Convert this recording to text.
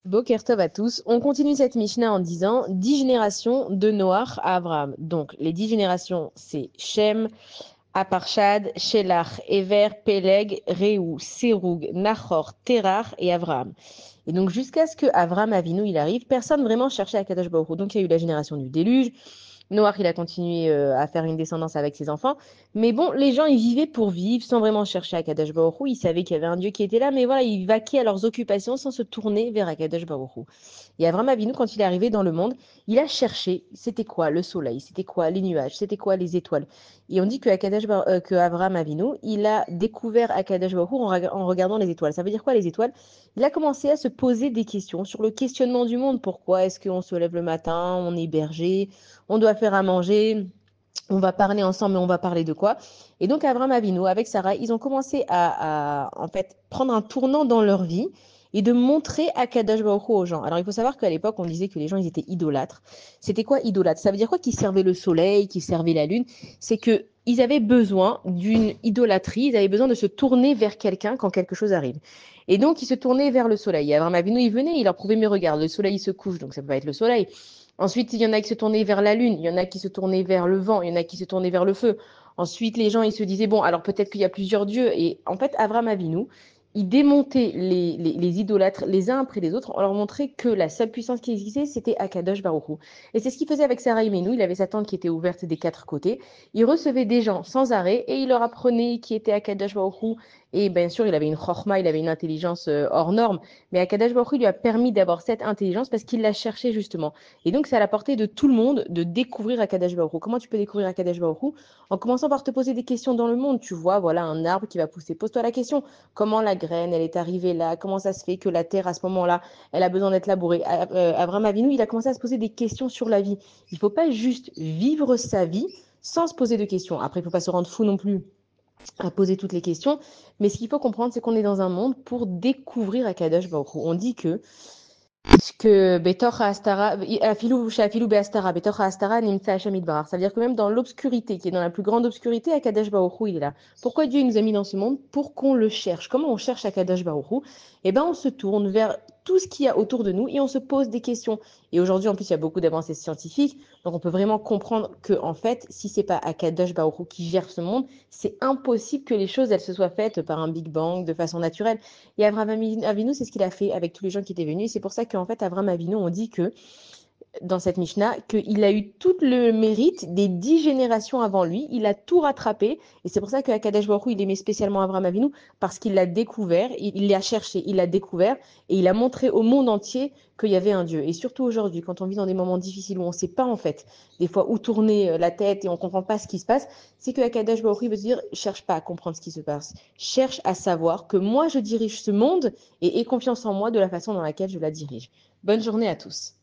Boker Tov à tous. On continue cette Mishnah en disant 10 générations de Noach à Abraham. Donc, les 10 générations, c'est Shem, Aparshad, Shelach, Ever, Peleg, Réou, Séroug, Nahor, Térar et Abraham. Et donc, jusqu'à ce que Abraham Avinu il arrive, personne vraiment cherchait à Kadosh Baruch Hu. Donc, il y a eu la génération du déluge. Noach, il a continué à faire une descendance avec ses enfants. Mais bon, les gens, ils vivaient pour vivre sans vraiment chercher Akadosh Baruch Hu. Ils savaient qu'il y avait un Dieu qui était là, mais voilà, ils vaquaient à leurs occupations sans se tourner vers Akadosh Baruch Hu. Et Avraham Avinu, quand il est arrivé dans le monde, il a cherché, c'était quoi le soleil, c'était quoi les nuages, c'était quoi les étoiles. Et on dit que Avraham Avinu, il a découvert Akadosh Baruch Hu en regardant les étoiles. Ça veut dire quoi les étoiles? Il a commencé à se poser des questions sur le questionnement du monde. Pourquoi est-ce qu'on se lève le matin, on est berger, on doit faire à manger, on va parler ensemble, mais on va parler de quoi? Et donc, Abraham Avinu, avec Sarah, ils ont commencé en fait, prendre un tournant dans leur vie et de montrer Akadosh Baruch Hu aux gens. Alors, il faut savoir qu'à l'époque, on disait que les gens, ils étaient idolâtres. C'était quoi idolâtre? Ça veut dire quoi qu'ils servaient le soleil, qu'ils servaient la lune? C'est que ils avaient besoin d'une idolâtrie, ils avaient besoin de se tourner vers quelqu'un quand quelque chose arrive. Et donc, ils se tournaient vers le soleil. Et Abraham Avinu, il venait, il leur prouvait, mais regarde, le soleil il se couche, donc ça peut pas être le soleil. Ensuite, il y en a qui se tournaient vers la lune, il y en a qui se tournaient vers le vent, il y en a qui se tournaient vers le feu. Ensuite, les gens, ils se disaient, bon, alors peut-être qu'il y a plusieurs dieux. Et en fait, Abraham Avinu, il démontait les idolâtres les uns après les autres. On leur montrait que la seule puissance qui existait, c'était Akadosh Baruch Hu. Et c'est ce qu'il faisait avec Sarah Imenu. Il avait sa tente qui était ouverte des quatre côtés. Il recevait des gens sans arrêt et il leur apprenait qui était Akadosh Baruch Hu. Et bien sûr, il avait une chorma, il avait une intelligence hors norme. Mais Akadosh Baruch Hu lui a permis d'avoir cette intelligence parce qu'il l'a cherchée justement. Et donc, c'est à la portée de tout le monde de découvrir Akadosh Baruch Hu. Comment tu peux découvrir Akadosh Baruch Hu? En commençant par te poser des questions dans le monde. Tu vois, voilà, un arbre qui va pousser. Pose-toi la question. Comment la graine, elle est arrivée là? Comment ça se fait que la terre, à ce moment-là, elle a besoin d'être labourée? Abraham Avinu, il a commencé à se poser des questions sur la vie. Il ne faut pas juste vivre sa vie sans se poser de questions. Après, il ne faut pas se rendre fou non plus à poser toutes les questions. Mais ce qu'il faut comprendre, c'est qu'on est dans un monde pour découvrir Akadosh Baruch Hu. On dit que Betor Astara, Afilou Beastara, Betor Astara Nimtsa Hashem Yitbarach. Ça veut dire que même dans l'obscurité, qui est dans la plus grande obscurité, Akadosh Baruch Hu, il est là. Pourquoi Dieu nous a mis dans ce monde? Pour qu'on le cherche. Comment on cherche Akadosh Baruch Hu? Eh ben, on se tourne vers tout ce qu'il y a autour de nous et on se pose des questions. Et aujourd'hui, en plus, il y a beaucoup d'avancées scientifiques, donc on peut vraiment comprendre que, en fait, si c'est pas Akadosh Baruch Hu qui gère ce monde, c'est impossible que les choses elles se soient faites par un Big Bang de façon naturelle. Et Avraham Avinu, c'est ce qu'il a fait avec tous les gens qui étaient venus. Et c'est pour ça qu'en fait, Avraham Avinu, on dit que dans cette Mishnah, qu'il a eu tout le mérite des 10 générations avant lui. Il a tout rattrapé. Et c'est pour ça qu'Akadosh Baruch Hu, il aimait spécialement Avraham Avinu, parce qu'il l'a découvert, il l'a cherché, il l'a découvert, et il a montré au monde entier qu'il y avait un Dieu. Et surtout aujourd'hui, quand on vit dans des moments difficiles où on ne sait pas en fait, des fois où tourner la tête et on ne comprend pas ce qui se passe, c'est que Akadosh Baruch Hu veut dire, cherche pas à comprendre ce qui se passe. Cherche à savoir que moi, je dirige ce monde et aie confiance en moi de la façon dans laquelle je la dirige. Bonne journée à tous.